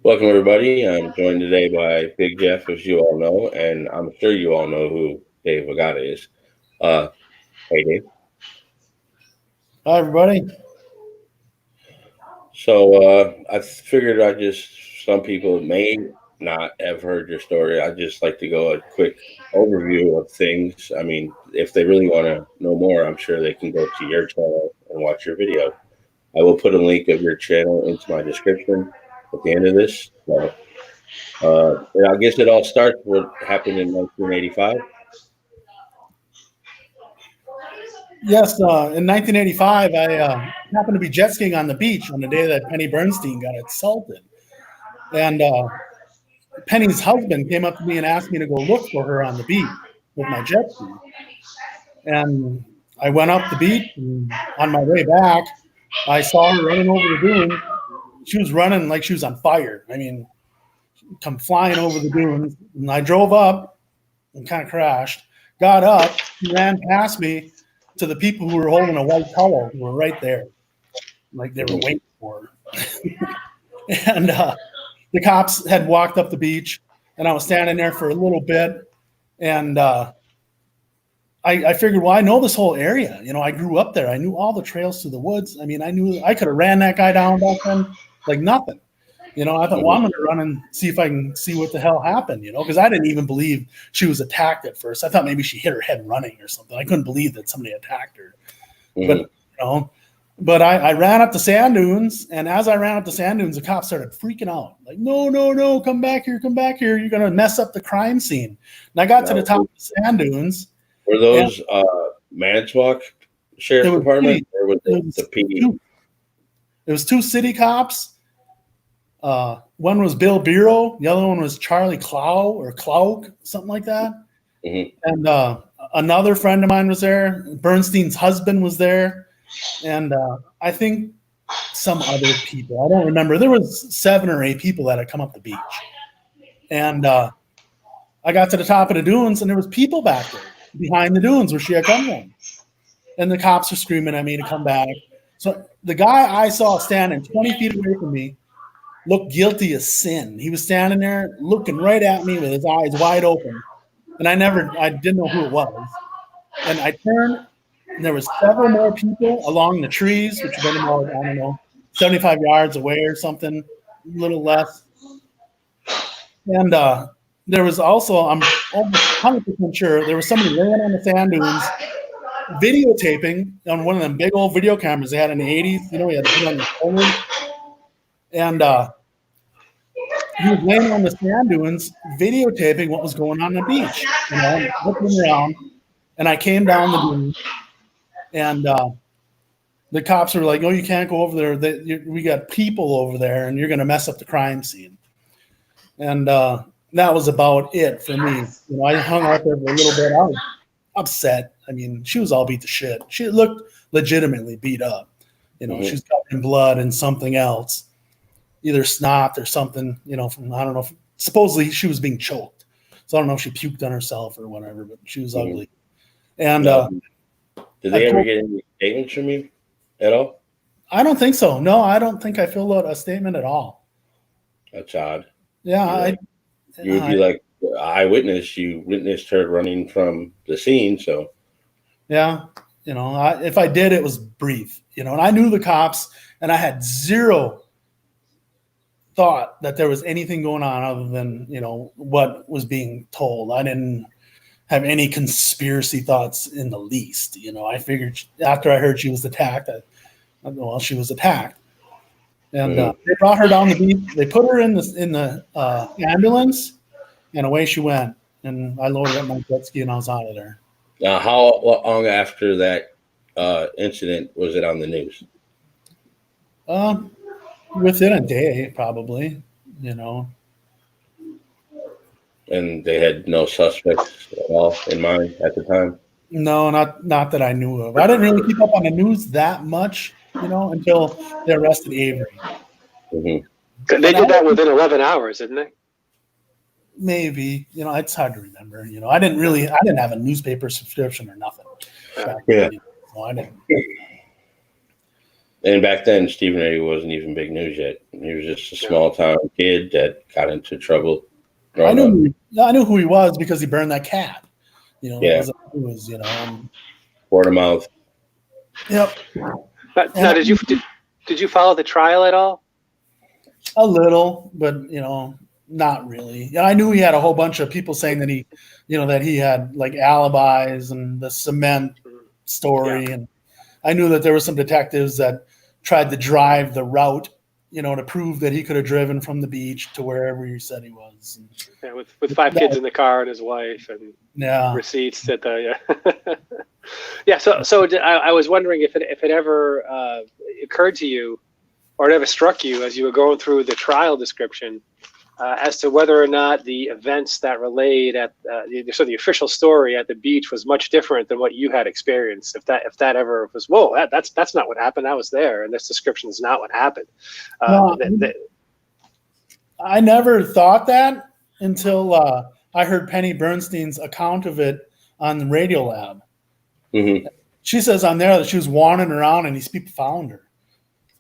Welcome, everybody. I'm joined today by Big Jeff, as you all know, and I'm sure you all know who Dave Agata is. Hey, Dave. Hi, everybody. So I figured some people may not have heard your story. I'd just like to go a quick overview of things. I mean, if they really want to know more, I'm sure they can go to your channel and watch your video. I will put a link of your channel into my description at the end of this. And I guess it all starts what happened in 1985. Yes, in 1985, I happened to be jet skiing on the beach on the day that Penny Bernstein got assaulted. And Penny's husband came up to me and asked me to go look for her on the beach with my jet ski. And I went up the beach, and on my way back, I saw her running over the dunes. She was running like she was on fire. I mean, come flying over the dunes. And I drove up and kind of crashed, got up, she ran past me to the people who were holding a white towel who were right there. Like they were waiting for her. And the cops had walked up the beach, and I was standing there for a little bit. And I figured, well, I know this whole area. You know, I grew up there. I knew all the trails through the woods. I mean, I knew I could have ran that guy down back then like nothing. You know, I thought, well, I'm going to run and see if I can see what the hell happened, you know, because I didn't even believe she was attacked at first. I thought maybe she hit her head running or something. I couldn't believe that somebody attacked her. But I ran up the sand dunes, and as I ran up the sand dunes, the cops started freaking out. Like, no, come back here. You're going to mess up the crime scene. And I got to the top of the sand dunes. Were those Manitowoc Sheriff's Department, or was it the PD? It was two city cops. One was Bill Biro. The other one was Charlie Clouk, something like that. Mm-hmm. And another friend of mine was there. Bernstein's husband was there. And I think some other people. I don't remember. There was 7 or 8 people that had come up the beach. And I got to the top of the dunes, and there was people back there behind the dunes where she had come from. And the cops were screaming at me to come back. So the guy I saw standing 20 feet away from me looked guilty as sin. He was standing there looking right at me with his eyes wide open. And I didn't know who it was. And I turned, and there was several more people along the trees, which had been about, I don't know, 75 yards away or something, a little less. And there was also, I'm almost 100% sure, there was somebody laying on the sand dunes videotaping on one of them big old video cameras they had in the 80s. You know, he had to put on the shoulder. And he was laying on the sand dunes videotaping what was going on the beach. You know, looking around. And I came down the dune, and the cops were like, "Oh, you can't go over there. We got people over there, and you're going to mess up the crime scene." And that was about it for me. You know, I hung out there for a little bit. I was upset. I mean, she was all beat to shit. She looked legitimately beat up. You know, she's covered in blood and something else, either snot or something. You know, from I don't know. Supposedly she was being choked, so I don't know if she puked on herself or whatever. But she was ugly. And did they ever get any statements from you at all? I don't think so. No, I don't think I filled out a statement at all. That's odd. Yeah, you would be like eyewitness. You witnessed her running from the scene, so yeah. You know, if I did, it was brief. You know, and I knew the cops, and I had zero thought that there was anything going on other than, you know, what was being told. I didn't have any conspiracy thoughts in the least. You know, I figured after I heard she was attacked, she was attacked. And they brought her down the beach. They put her in the ambulance, and away she went. And I loaded up my jet ski, and I was out of there. Now, how long after that incident was it on the news? Within a day, probably. You know. And they had no suspects at all in mind at the time? No, not that I knew of. I didn't really keep up on the news that much, you know, until they arrested Avery. Mm-hmm. They did that within 11 hours, didn't they? Maybe. You know, it's hard to remember. You know, I didn't have a newspaper subscription or nothing. Yeah. So I didn't. And back then, Stephen A. wasn't even big news yet. He was just a small town kid that got into trouble. I knew who he was because he burned that cat. You know, Yeah. it was Word of mouth. Yep. Now, did you follow the trial at all? A little, but not really. Yeah, I knew he had a whole bunch of people saying that he had like alibis and the cement story, and I knew that there were some detectives that tried to drive the route, to prove that he could have driven from the beach to wherever he said he was. Yeah, with 5 kids in the car and his wife and receipts that So I was wondering if it ever occurred to you, or it ever struck you as you were going through the trial description, as to whether or not the events that relayed at the official story at the beach was much different than what you had experienced. If that ever was, that's not what happened. I was there, and this description is not what happened. I never thought that until I heard Penny Bernstein's account of it on the Radiolab. Mm-hmm. She says on there that she was wandering around and these people found her.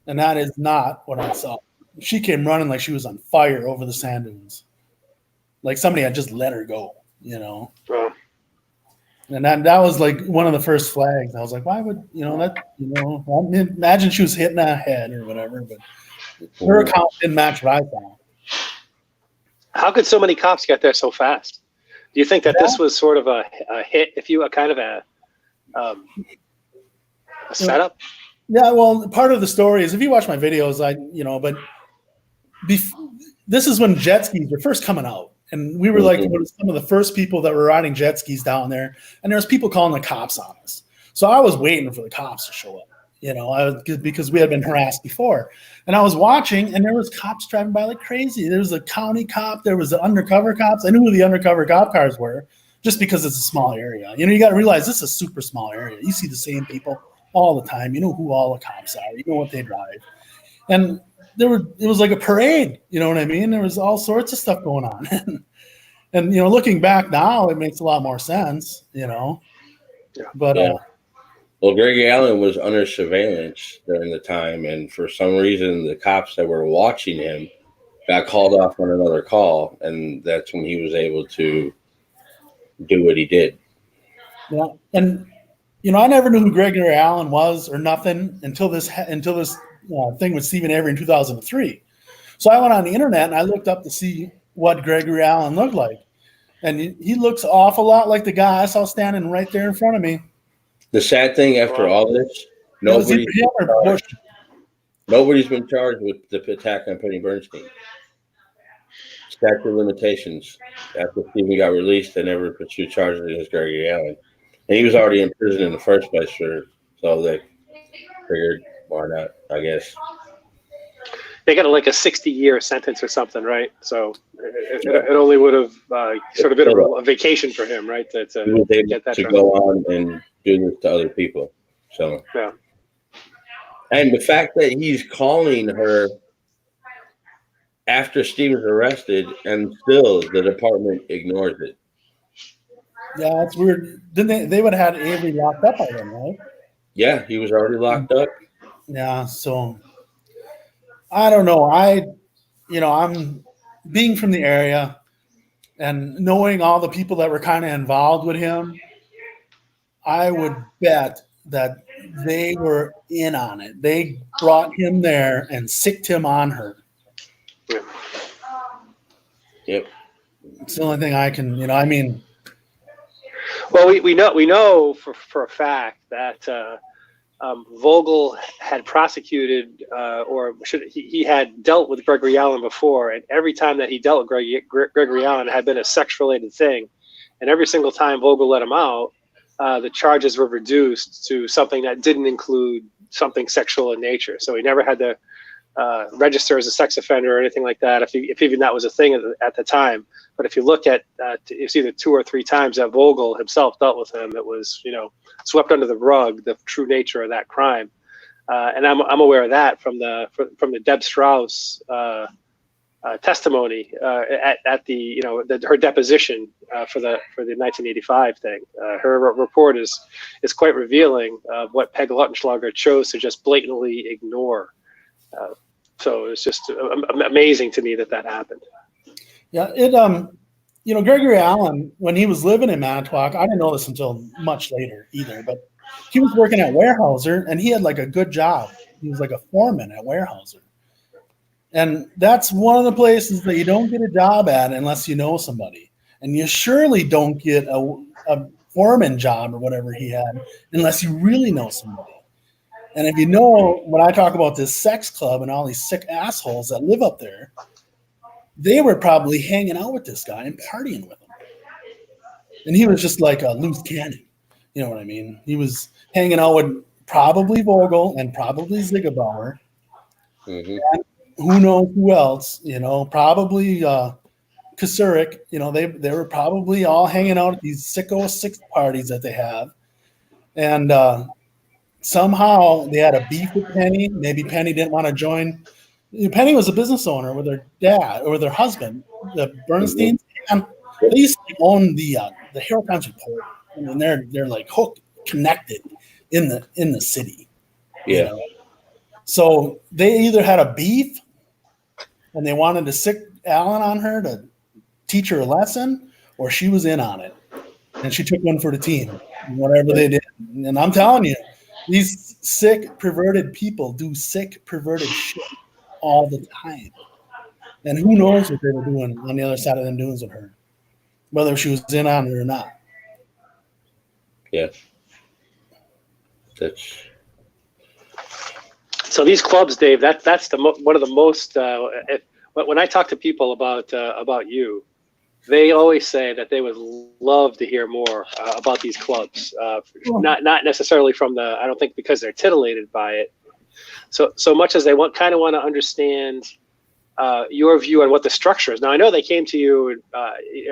And that is not what I saw. She came running like she was on fire over the sand dunes. Like somebody had just let her go, Wow. And that was like one of the first flags. I was like, why would, imagine she was hitting a head or whatever, but her account didn't match what I thought. How could so many cops get there so fast? Do you think that this was sort of a hit, a setup? Yeah, well, part of the story is if you watch my videos, this is when jet skis were first coming out. And we were like some of the first people that were riding jet skis down there. And there was people calling the cops on us. So I was waiting for the cops to show up, because we had been harassed before. And I was watching, and there was cops driving by like crazy. There was a county cop. There was the undercover cops. I knew who the undercover cop cars were just because it's a small area. You got to realize this is a super small area. You see the same people all the time. You know who all the cops are. You know what they drive. And it was like a parade. You know what I mean? There was all sorts of stuff going on. And looking back now, it makes a lot more sense, But well, Greg Allen was under surveillance during the time, and for some reason, the cops that were watching him got called off on another call, and that's when he was able to do what he did. Yeah, and I never knew who Gregory Allen was or nothing until this thing with Stephen Avery in 2003. So I went on the internet and I looked up to see what Gregory Allen looked like, and he looks an awful lot like the guy I saw standing right there in front of me. The sad thing after all this, nobody's been charged with the attack on Penny Bernstein. Statute of limitations. After Stephen got released, they never pursued charges against Gregory Allen. And he was already in prison in the first place, so they figured, why not, I guess. They got like a 60-year sentence or something, right? So it only would have sort of been a vacation for him, right? He was able to go on and do this to other people. So, yeah. And the fact that he's calling her after Stephen's arrested, and still the department ignores it. Yeah, it's weird. Didn't they would have had Avery locked up by then, right? Yeah, he was already locked up. Yeah, so I don't know. I'm being from the area and knowing all the people that were kind of involved with him, I would bet that they were in on it. They brought him there and sicked him on her. Yep. It's the only thing I can, Well, we know for a fact that Vogel had prosecuted, he had dealt with Gregory Allen before, and every time that he dealt with Gregory Allen had been a sex-related thing, and every single time Vogel let him out, the charges were reduced to something that didn't include something sexual in nature. So he never had to register as a sex offender or anything like that, if even that was a thing at the time. But if you look at it's either 2 or 3 times that Vogel himself dealt with him, it was swept under the rug the true nature of that crime. And I'm aware of that from the Deb Strauss testimony at the her deposition for the 1985 thing. Her report is quite revealing of what Peg Lautenschlager chose to just blatantly ignore. So it's just amazing to me that happened. Yeah, Gregory Allen, when he was living in Manitowoc, I didn't know this until much later either, but he was working at Weyerhaeuser, and he had like a good job. He was like a foreman at Weyerhaeuser. And that's one of the places that you don't get a job at unless you know somebody. And you surely don't get a foreman job or whatever he had unless you really know somebody. And if you know, when I talk about this sex club and all these sick assholes that live up there, they were probably hanging out with this guy and partying with him. And he was just like a loose cannon. You know what I mean? He was hanging out with probably Vogel and probably Ziegebauer. Mm-hmm. And who knows who else, probably Kasurik, they were probably all hanging out at these sicko six parties that they have. And somehow they had a beef with Penny. Maybe Penny didn't want to join. Penny was a business owner with her dad or their husband, the Bernsteins. And they used to own the Herald Country Pole. I mean, they're like hooked, connected in the city. Yeah. So they either had a beef and they wanted to sick Alan on her to teach her a lesson, or she was in on it and she took one for the team, whatever they did. And I'm telling you, these sick, perverted people do sick, perverted shit all the time. And who knows what they were doing on the other side of them doings with her, whether she was in on it or not. Yeah. So these clubs, Dave, that's one of the most. When I talk to people about you, they always say that they would love to hear more about these clubs. Not necessarily from I don't think because they're titillated by it. So much as they kind of want to understand your view on what the structure is. Now I know they came to you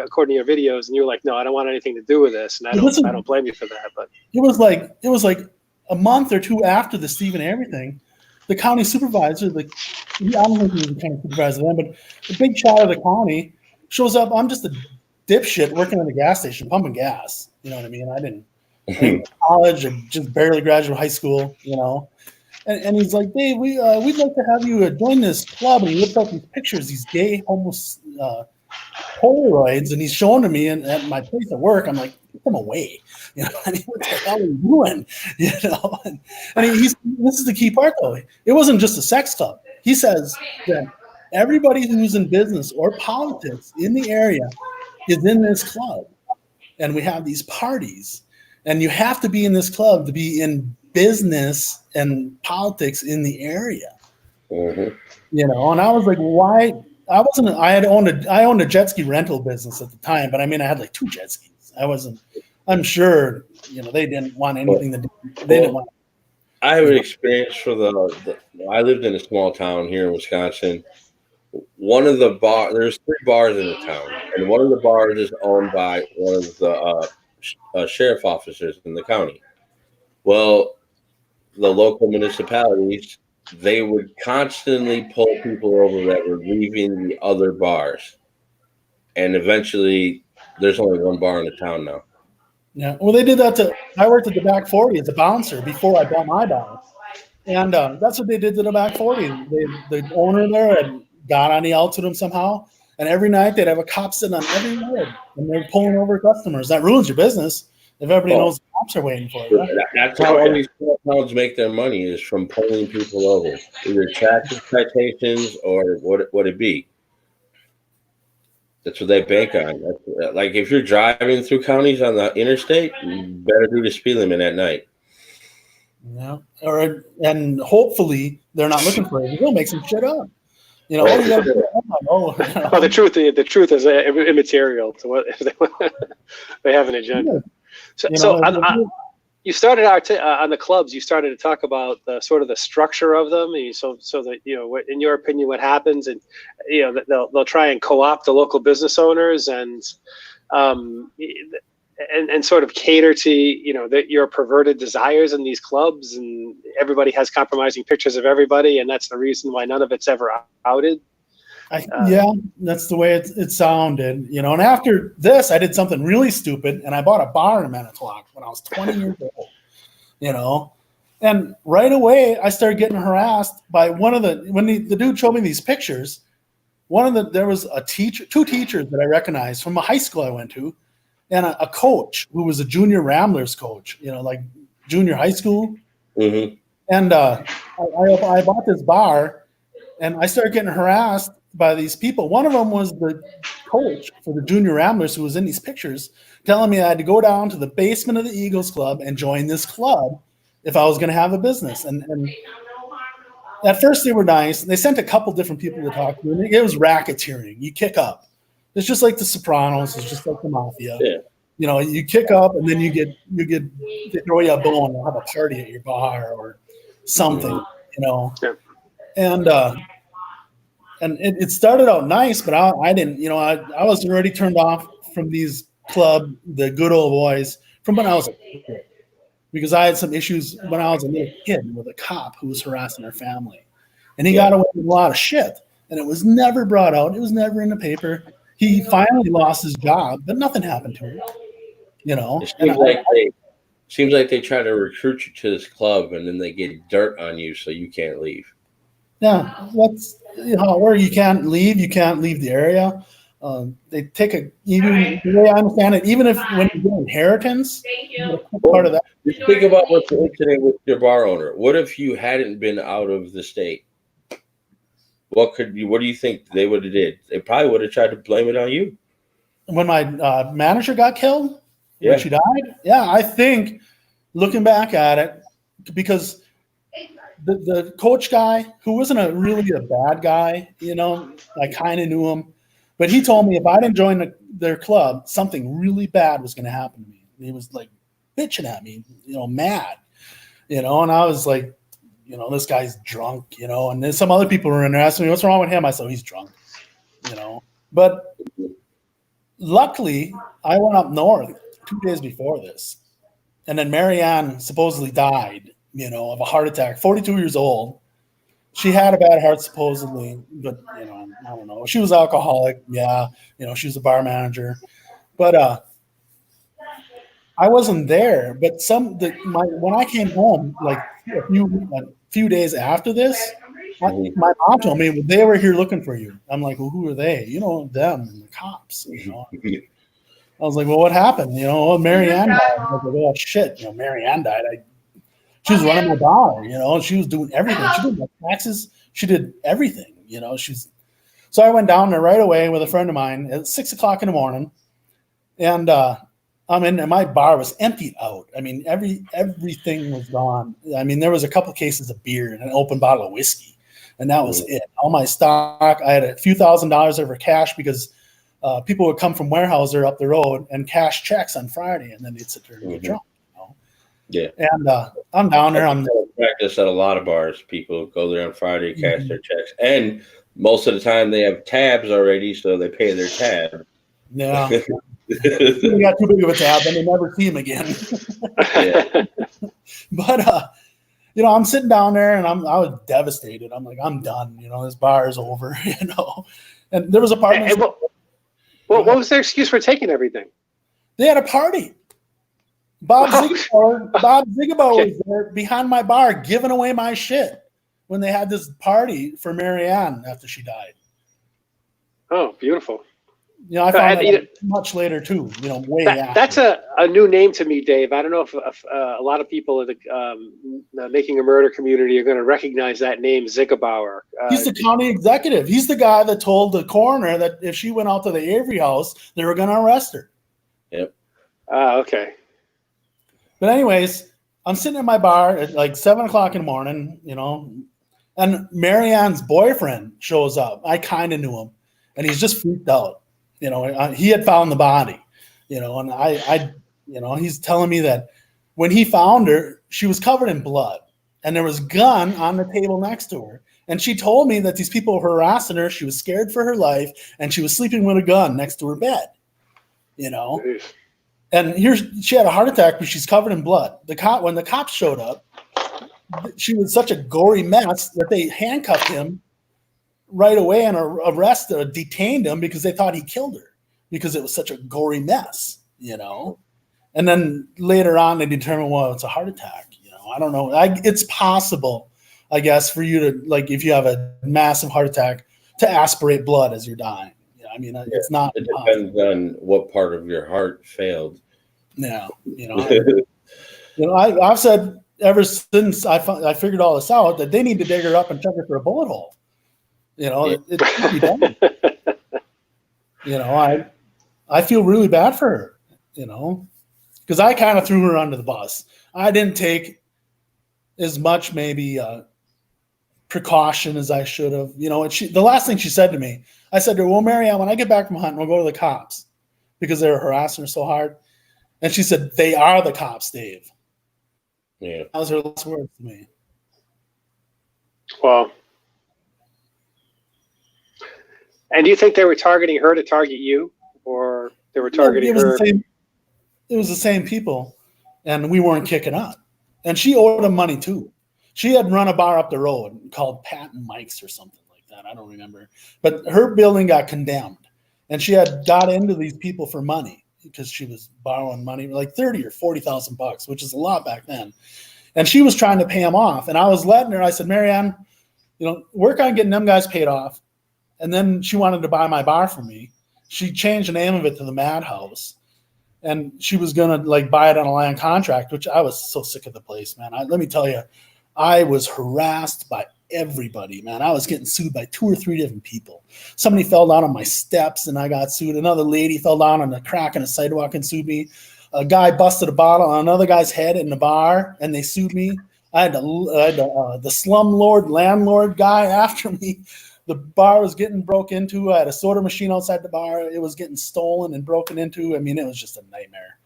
according to your videos, and you were like, "No, I don't want anything to do with this," and I don't blame you for that. But it was like a month or two after the Stephen Avery thing, the county supervisor, I don't think he was the county supervisor then, but the big shot of the county shows up. I'm just a dipshit working at a gas station, pumping gas. You know what I mean? I didn't go to college or just barely graduated high school, And he's like, Dave, we'd like to have you join this club. And he whipped out these pictures, these gay homeless Polaroids, and he's showing to me at my place at work. I'm like, get them away. What the hell are you doing? And this is the key part, though. It wasn't just a sex club. He says that everybody who's in business or politics in the area is in this club. And we have these parties. And you have to be in this club to be in business and politics in the area. Mm-hmm. And I was like, why? I owned a jet ski rental business at the time, but I mean, I had like 2 jet skis. I'm sure, they didn't want anything to do. They didn't want. I have an experience for I lived in a small town here in Wisconsin. One of the there's 3 bars in the town, and one of the bars is owned by one of the sheriff officers in the county. Well, the local municipalities, they would constantly pull people over that were leaving the other bars. And eventually, there's only one bar in the town now. Yeah, well, they did that I worked at the Back 40 as a bouncer before I bought my bar. And that's what they did to the Back 40. The owner there had got on the out to them somehow. And every night, they'd have a cop sitting on every road. And they're pulling over customers. That ruins your business. If everybody knows the cops are waiting for you. Right? That's how all these small towns make their money, is from pulling people over. Either taxes, citations, or what it be. That's what they bank on. Like if you're driving through counties on the interstate, you better do the speed limit at night. Yeah. And hopefully they're not looking for it. They'll make some shit up. The truth is immaterial to what if they have an agenda. You started out on the clubs. You started to talk about the sort of the structure of them. So that in your opinion, what happens, and they'll try and co-opt the local business owners and sort of cater to your perverted desires in these clubs, and everybody has compromising pictures of everybody, and that's the reason why none of it's ever outed. Yeah, that's the way it sounded, you know. And after this, I did something really stupid, and I bought a bar in Manitowoc when I was 20 years old, you know. And right away, I started getting harassed by when the dude showed me these pictures. There was two teachers that I recognized from a high school I went to, and a coach who was a junior Ramblers coach, you know, like junior high school. Mm-hmm. And I bought this bar, and I started getting harassed by these people. One of them was the coach for the junior Ramblers who was in these pictures, telling me I had to go down to the basement of the Eagles Club and join this club if I was going to have a business. And at first they were nice. They sent a couple different people to talk to me. It was racketeering. You kick up. It's just like the Sopranos. It's just like the mafia. Yeah. You know, you kick up and then they throw you a bone and have a party at your bar or something, you know. Yeah. And it started out nice, but I didn't, you know, I was already turned off from these the good old boys from when I was a kid, because I had some issues when I was a little kid with a cop who was harassing our family, and he got away with a lot of shit, and it was never brought out. It was never in the paper. He finally lost his job, but nothing happened to him, you know. It seems like they try to recruit you to this club, and then they get dirt on you so you can't leave. Yeah, that's where you can't leave the area. They take even the way I understand it, even if when you get inheritance, part of that. Just think about what's the incident with your bar owner. What if you hadn't been out of the state? What do you think they would have did? They probably would have tried to blame it on you. When my manager got killed, when she died, I think looking back at it, because the coach guy, who wasn't really a bad guy, you know, I kind of knew him, but he told me if I didn't join their club, something really bad was going to happen to me. And he was like bitching at me, you know, mad, you know, and I was like, you know, this guy's drunk, you know, and then some other people were in there asking me, what's wrong with him? I said, he's drunk, you know, but luckily I went up north 2 days before this, and then Marianne supposedly died, you know, of a heart attack, 42 years old. She had a bad heart supposedly, but, you know, I don't know. She was alcoholic. Yeah. You know, she was a bar manager, but, I wasn't there, but when I came home, like a few days after this, my mom told me they were here looking for you. I'm like, well, who are they? You know, them and the cops, you know. I was like, well, what happened? You know, Marianne died. I was like, oh shit, you know, Marianne died. She was running my bar, you know, she was doing everything. She did my taxes. She did everything, you know. So I went down there right away with a friend of mine at 6 o'clock in the morning, and and my bar was emptied out. I mean, everything was gone. I mean, there was a couple cases of beer and an open bottle of whiskey, and that was it. All my stock, I had a few $1,000s over cash because people would come from Weyerhaeuser up the road and cash checks on Friday, and then they'd sit there and get drunk. Yeah, and I'm down there. I'm practice at a lot of bars. People go there on Friday, cash their checks, and most of the time they have tabs already, so they pay their tab. Yeah, they got too big of a tab, and they never see him again. But you know, I'm sitting down there, and I was devastated. I'm like, I'm done. You know, this bar is over. You know, and there was a party. What was their excuse for taking everything? They had a party. Bob Zigabauer was there behind my bar giving away my shit when they had this party for Marianne after she died. Oh, beautiful. You know, I found that much later too, you know, way after. That's a new name to me, Dave. I don't know if a lot of people in the Making a Murder community are going to recognize that name, Zigabauer. He's the county executive. He's the guy that told the coroner that if she went out to the Avery house, they were going to arrest her. Yep. Okay. But anyways, I'm sitting in my bar at like 7 o'clock in the morning, you know, and Marianne's boyfriend shows up. I kind of knew him, and he's just freaked out. You know, he had found the body, you know, and I, you know, he's telling me that when he found her, she was covered in blood, and there was a gun on the table next to her. And she told me that these people were harassing her. She was scared for her life, and she was sleeping with a gun next to her bed, you know. And she had a heart attack, but she's covered in blood. When the cops showed up, she was such a gory mess that they handcuffed him right away and arrested, detained him because they thought he killed her because it was such a gory mess, you know. And then later on, they determined, well, it's a heart attack. You know, I don't know. It's possible, I guess, for you to, like, if you have a massive heart attack, to aspirate blood as you're dying. Yeah, I mean, it's not. It depends on what part of your heart failed. Yeah, you know, I've said ever since I figured all this out that they need to dig her up and check her for a bullet hole. You know, it can't be done. You know, I feel really bad for her. You know, because I kind of threw her under the bus. I didn't take as much maybe precaution as I should have. You know, the last thing she said to me, I said to her, well, Marianne, when I get back from hunting, we'll go to the cops because they were harassing her so hard. And she said, they are the cops, Dave. Yeah. That was her last words to me. Wow. And do you think they were targeting her to target you, or they were targeting her? It was the same people, and we weren't kicking up. And she owed them money too. She had run a bar up the road called Pat and Mike's or something like that. I don't remember. But her building got condemned, and she had got into these people for money because she was borrowing money, like $30,000 or $40,000, which is a lot back then. And she was trying to pay them off. And I was letting her. I said, Marianne, you know, work on getting them guys paid off. And then she wanted to buy my bar from me. She changed the name of it to the Madhouse. And she was going to like buy it on a land contract, which I was so sick of the place, man. Let me tell you, I was harassed by everybody, man. I was getting sued by 2 or 3 different people. Somebody fell down on my steps and I got sued. Another lady fell down on the crack in a sidewalk and sued me. A guy busted a bottle on another guy's head in the bar and they sued me. I had the slumlord landlord guy after me. The bar was getting broke into. I had a soda machine outside the bar. It was getting stolen and broken into. I mean, it was just a nightmare.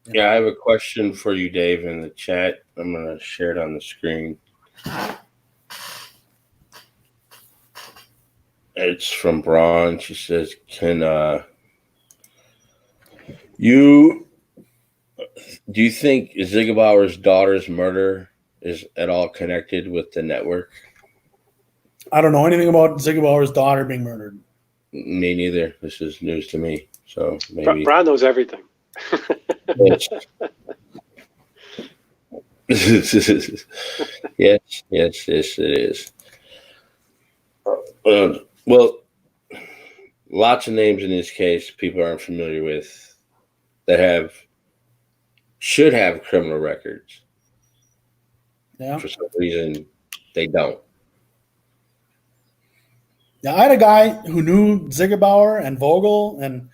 Yeah, I have a question for you, Dave, in the chat. I'm going to share it on the screen. It's from Braun. She says, do you think Ziegler daughter's murder is at all connected with the network? I don't know anything about Ziegler's daughter being murdered. Me neither. This is news to me. So maybe Brian knows everything. yes, it is. Well, lots of names in this case people aren't familiar with that should have criminal records. Yeah. For some reason, they don't. Yeah, I had a guy who knew Ziegler and Vogel and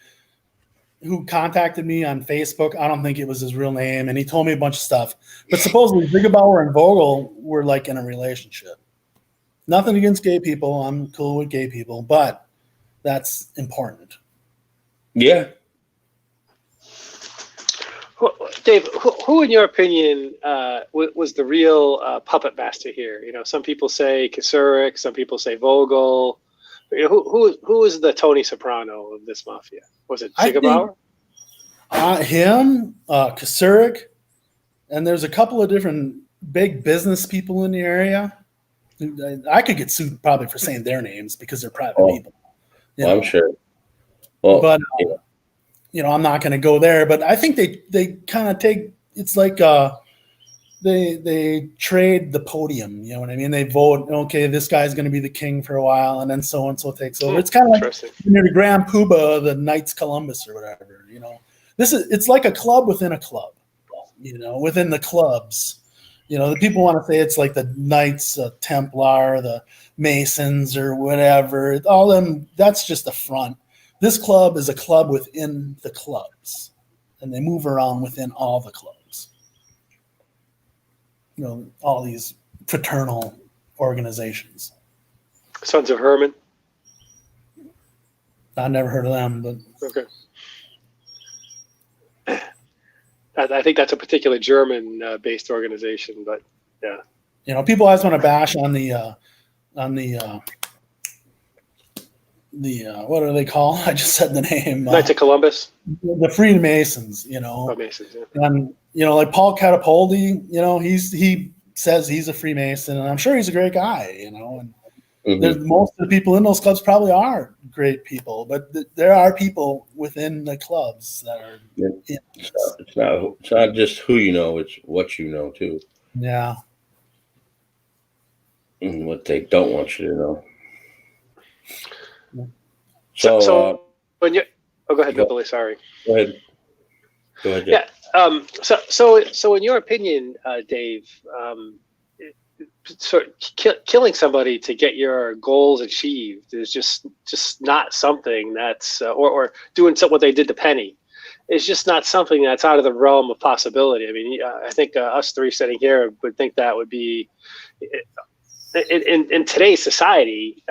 who contacted me on Facebook. I don't think it was his real name, and he told me a bunch of stuff. But supposedly Ziegler and Vogel were like in a relationship. Nothing against gay people. I'm cool with gay people, but that's important. Yeah. Dave, who in your opinion was the real puppet master here? You know, some people say Kasurik, some people say Vogel. You know, who was the Tony Soprano of this mafia? Was it Ziegler? Him, Kasurik, and there's a couple of different big business people in the area. I could get sued probably for saying their names because they're private people. Well, I'm sure. Well, but you know, I'm not going to go there. But I think they kind of take. It's like they trade the podium. You know what I mean? They vote. Okay, this guy's going to be the king for a while, and then so and so takes over. It's kind of like the Grand Poobah, the Knights Columbus, or whatever. You know, it's like a club within a club. You know, within the clubs. You know, the people want to say it's like the Knights Templar, the Masons, or whatever. All them. That's just the front. This club is a club within the clubs, and they move around within all the clubs. You know, all these fraternal organizations. Sons of Herman. I've never heard of them, but okay. I think that's a particular German-based organization, but yeah. You know, people always want to bash on the what are they called? I just said the name. Knights of Columbus. The Freemasons, you know. Freemasons, yeah. And you know, like Paul Catapoldi, you know, he says he's a Freemason, and I'm sure he's a great guy, you know. And There's most of the people in those clubs probably are great people, but there are people within the clubs that are. It's not just who you know; it's what you know too. Yeah. And what they don't want you to know. So when you, go ahead, Billy. Sorry. Go ahead. Jeff. Yeah. So in your opinion, Dave, killing somebody to get your goals achieved is just not something that's or doing what they did to Penny is just not something that's out of the realm of possibility. I mean, I think us three sitting here would think that would be. In today's society,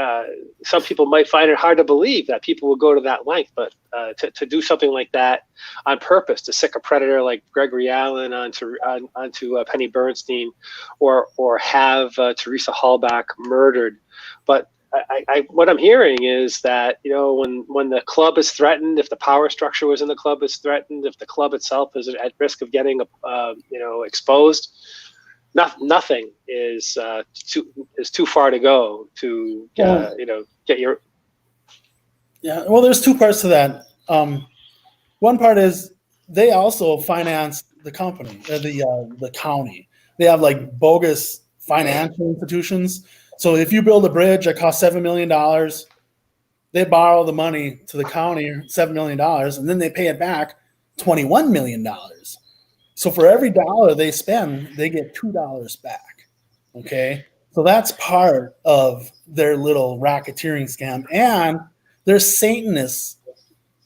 some people might find it hard to believe that people will go to that length, but to do something like that on purpose, to sick a predator like Gregory Allen onto Penny Bernstein, or have Teresa Halbach murdered. But what I'm hearing is that, you know, when the club is threatened, if the power structure within the club is threatened, if the club itself is at risk of getting exposed, nothing is too far to go to get your. Yeah, well, there's two parts to that. One part is they also finance the company, the county. They have like bogus financial institutions. So if you build a bridge that costs $7 million, they borrow the money to the county, $7 million, and then they pay it back $21 million. So for every dollar they spend, they get $2 back. Okay, so that's part of their little racketeering scam, and there's Satanists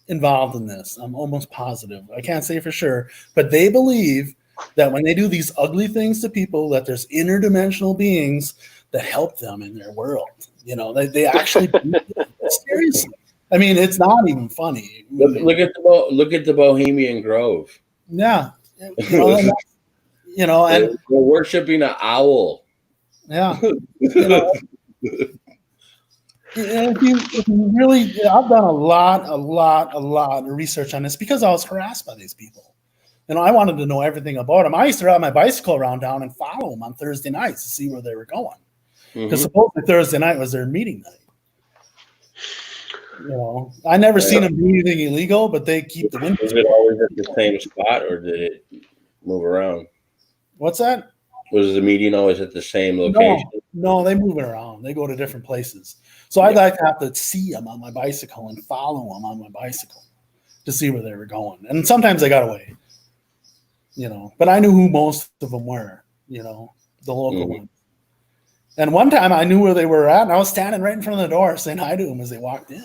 involved in this. I'm almost positive. I can't say for sure, but they believe that when they do these ugly things to people, that there's interdimensional beings that help them in their world. You know, they actually seriously. I mean, it's not even funny. Look at the Bohemian Grove. Yeah. You know, and they're worshiping an owl. Yeah. You know, if you really, I've done a lot of research on this because I was harassed by these people. You know, I wanted to know everything about them. I used to ride my bicycle around town and follow them on Thursday nights to see where they were going. Because supposedly Thursday night was their meeting night. You know, I never seen them do anything illegal, but they keep the windows. Was it always at the same spot, or did it move around? What's that? Was the meeting always at the same location? No, they move it around. They go to different places. So I'd like to have to see them on my bicycle and follow them on my bicycle to see where they were going. And sometimes they got away, you know. But I knew who most of them were, you know, the local ones. And one time I knew where they were at, and I was standing right in front of the door saying hi to them as they walked in.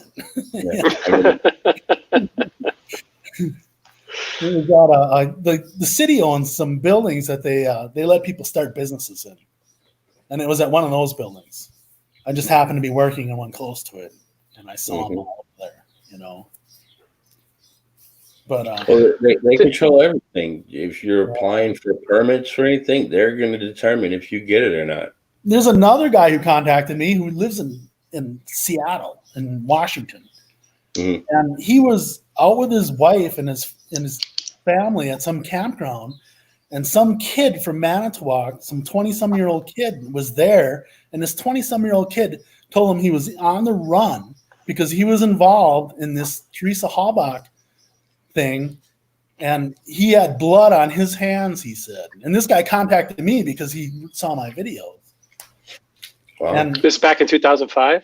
We got the city owns some buildings that they let people start businesses in, and it was at one of those buildings. I just happened to be working in one close to it, and I saw them all there, you know. But they control everything. If you're applying for permits for anything, they're going to determine if you get it or not. There's another guy who contacted me who lives in Seattle, in Washington, and he was out with his wife and his family at some campground, and some kid from Manitowoc, some 20-some-year-old kid, was there, and this 20-some-year-old kid told him he was on the run because he was involved in this Teresa Halbach thing, and he had blood on his hands, he said. And this guy contacted me because he saw my videos. Wow. And this back in 2005?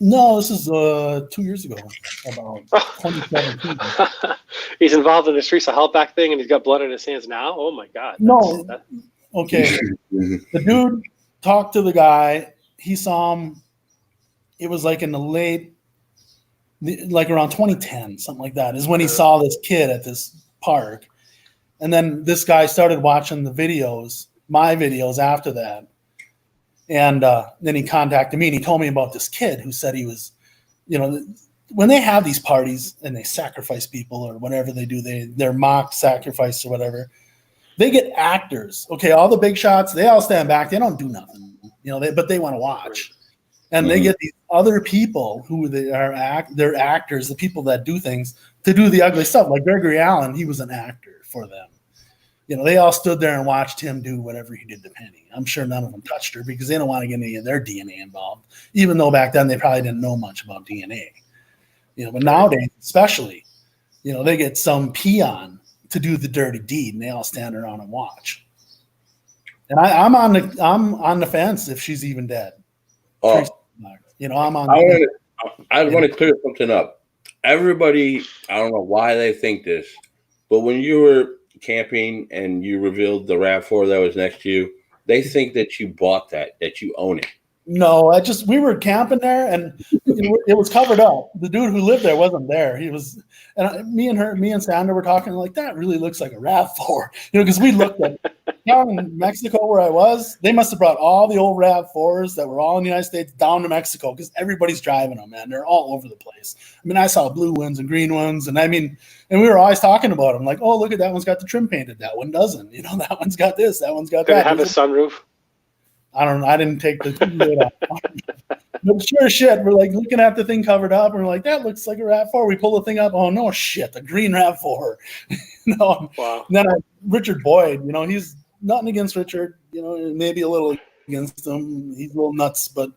No, this is 2 years ago, about 2017. He's involved in the Teresa Halbach thing, and he's got blood on his hands now? Oh, my God. No. Okay. The dude talked to the guy. He saw him. It was like in the late, like around 2010, something like that, is when he saw this kid at this park. And then this guy started watching the videos, my videos after that. And then he contacted me, and he told me about this kid who said he was, you know, when they have these parties and they sacrifice people or whatever they do, they're mock sacrifice or whatever, they get actors. Okay, all the big shots, they all stand back. They don't do nothing, you know, but they want to watch. And they get these other people who they're actors, the people that do things, to do the ugly stuff. Like Gregory Allen, he was an actor for them. they all stood there and watched him do whatever he did to Penny. I'm sure none of them touched her because they don't want to get any of their DNA involved, even though back then they probably didn't know much about DNA. But nowadays, especially, they get some peon to do the dirty deed, and they all stand around and watch. And I'm on the fence if she's even dead. Oh, I'm on. I want to clear something up. Everybody, I don't know why they think this, but when you were camping and you revealed the RAV4 that was next to you, they think that you bought that you own it. No, we were camping there, and it was covered up. The dude who lived there wasn't there. He was, and me and Sandra were talking like, that really looks like a RAV4, because we looked at down in Mexico where I was. They must have brought all the old RAV4s that were all in the United States down to Mexico because everybody's driving them, man. They're all over the place. I mean, I saw blue ones and green ones, and we were always talking about them like, oh, look at that one's got the trim painted, that one doesn't. That one's got this, that one's got Did that. it have a sunroof? I don't know. I didn't take the lid off. But sure as shit, we're like looking at the thing covered up, and we're like, that looks like a RAV4. We pull the thing up. Oh no, shit, the green RAV4. Wow. And then Richard Boyd, he's nothing against Richard. Maybe a little against him. He's a little nuts, but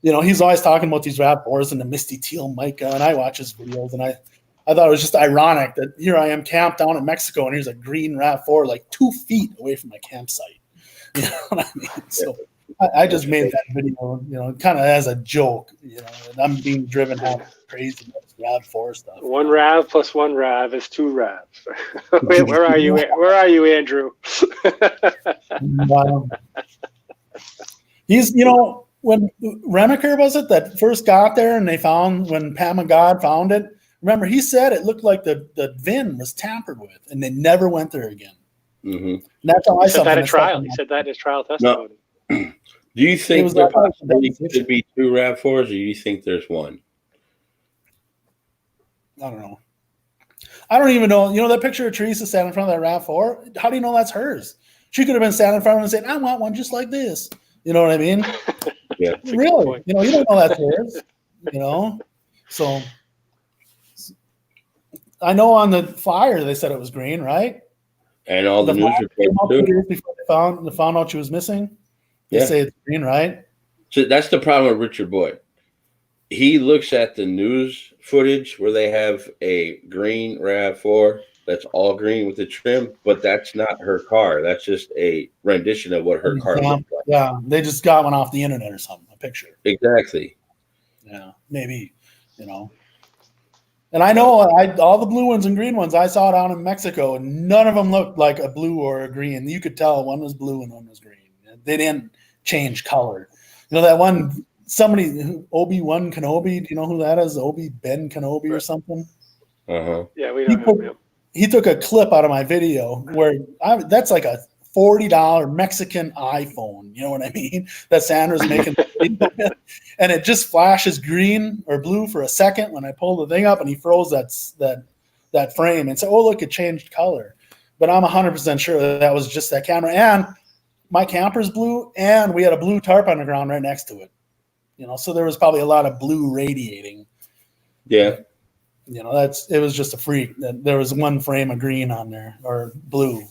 he's always talking about these RAV4s and the misty teal mica. And I watch his videos, and I thought it was just ironic that here I am camped down in Mexico, and here's a green RAV4 like 2 feet away from my campsite. You know what I mean? So I just made that video, kind of as a joke, and I'm being driven half crazy about this RAV4 stuff. 1 RAV plus 1 RAV is 2 RAVs. Where are you? Where are you, Andrew? He's, when Remaker was it that first got there, and they found when Pam and God found it. Remember, he said it looked like the VIN was tampered with, and they never went there again. Mm-hmm. That's how I said that at trial. He said that in his trial testimony. No. Do you think there possibly could be 2 RAV4s, or do you think there's 1? I don't know. I don't even know. That picture of Teresa standing in front of that RAV4? How do you know that's hers? She could have been standing in front of him and saying, I want one just like this. You know what I mean? Yeah. Really? You don't know that's hers. So I know on the flyer they said it was green, right? And all the news reports too. Before they found out she was missing. They say it's green, right? So that's the problem with Richard Boyd. He looks at the news footage where they have a green RAV4 that's all green with the trim, but that's not her car. That's just a rendition of what her car looks like. Yeah, they just got one off the internet or something, a picture. Exactly. Yeah, maybe, And I know all the blue ones and green ones I saw down in Mexico, and none of them looked like a blue or a green. You could tell one was blue and one was green. They didn't change color. That one, somebody, Obi-Wan Kenobi, do you know who that is? Ben Kenobi or something? Uh-huh. Yeah, we don't know. He took a clip out of my video where that's like a $40 Mexican iPhone, you know what I mean? That Sandra's making, and it just flashes green or blue for a second when I pull the thing up, and he froze that frame and said, "Oh, look, it changed color." But I'm 100% sure that was just that camera, and my camper's blue, and we had a blue tarp on the ground right next to it. So there was probably a lot of blue radiating. Yeah. It was just a freak that there was one frame of green on there or blue.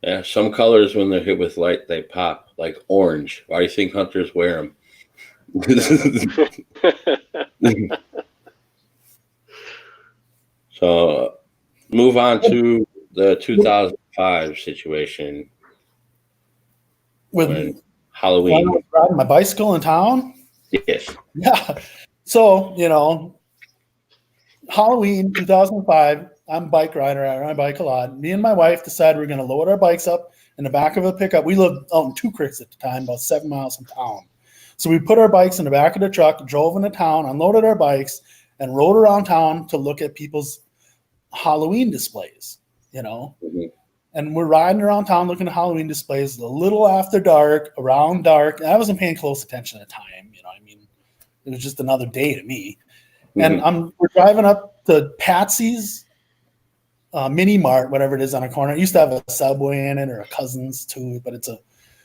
Yeah, some colors when they're hit with light, they pop, like orange. Why do you think hunters wear them? So, move on to the 2005 situation with Halloween. Riding my bicycle in town. Yes. Yeah. So Halloween 2005. I'm a bike rider. I ride my bike a lot. Me and my wife decided we're going to load our bikes up in the back of a pickup. We lived out in Two Creeks at the time, about 7 miles from town. So we put our bikes in the back of the truck, drove into town, unloaded our bikes, and rode around town to look at people's Halloween displays, Mm-hmm. And we're riding around town looking at Halloween displays a little after dark, around dark. And I wasn't paying close attention at the time. It was just another day to me. Mm-hmm. And we're driving up to Patsy's Mini Mart, whatever it is on a corner. It used to have a Subway in it or a Cousins too, but it's a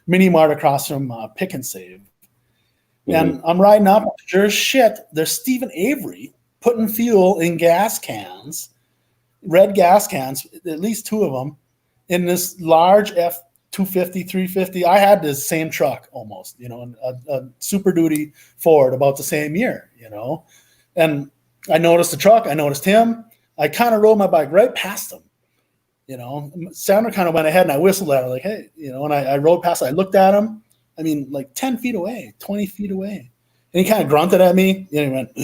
Mini Mart across from Pick and Save. Mm-hmm. And I'm riding up, sure as shit, there's Stephen Avery putting fuel in gas cans red gas cans, at least 2 of them, in this large F-250, 350. I had this same truck almost, a Super Duty Ford about the same year, and I noticed the truck. I noticed him. I kind of rode my bike right past him. Sandra kind of went ahead and I whistled at her like, hey, and I rode past. I looked at him. I mean, like 10 feet away, 20 feet away. And he kind of grunted at me. And he went,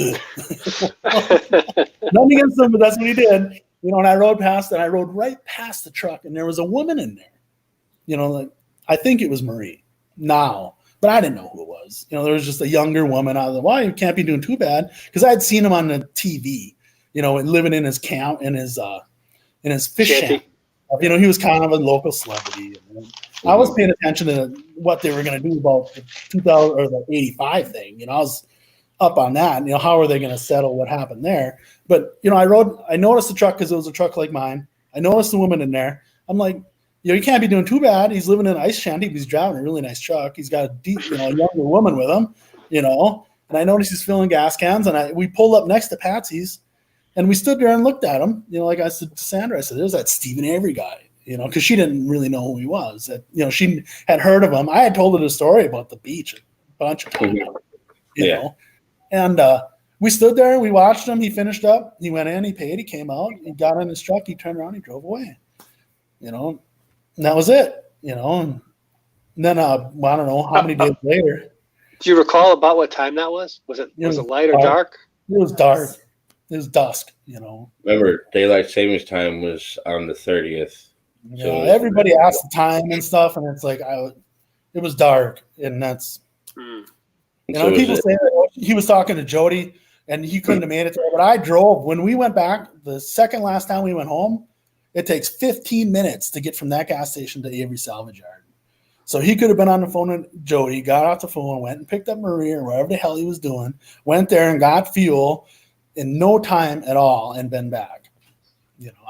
nothing against him, but that's what he did. And I rode past and I rode right past the truck. And there was a woman in there. I think it was Marie now, but I didn't know who it was. There was just a younger woman. I was like, well, you can't be doing too bad. Because I had seen him on the TV, living in his camp, in his fish shack. He was kind of a local celebrity. I was paying attention to what they were going to do about the 2000 or the 85 thing. I was up on that. How are they going to settle what happened there? But I noticed the truck because it was a truck like mine. I noticed the woman in there. I'm like, you can't be doing too bad. He's living in an ice shanty. He's driving a really nice truck. He's got a younger woman with him. And I noticed he's filling gas cans. And we pulled up next to Patsy's. And we stood there and looked at him. Like I said to Sandra, I said, there's that Stephen Avery guy, because she didn't really know who he was. She had heard of him. I had told her the story about the beach a bunch of times, you know. And we stood there and we watched him. He finished up. He went in, he paid, he came out, he got in his truck, he turned around, he drove away, And that was it, And then, I don't know how many days later. Do you recall about what time that was? Was it light or dark? It was dark. It was dusk, Remember, daylight savings time was on the 30th. So everybody asked the time and stuff, and it's like it was dark, and that's people say that he was talking to Jody, and he couldn't have made it there. But I drove when we went back the second last time we went home. It takes 15 minutes to get from that gas station to Avery Salvage Yard. So he could have been on the phone with Jody, got off the phone, went and picked up Maria or whatever the hell he was doing, went there and got fuel in no time at all and been back.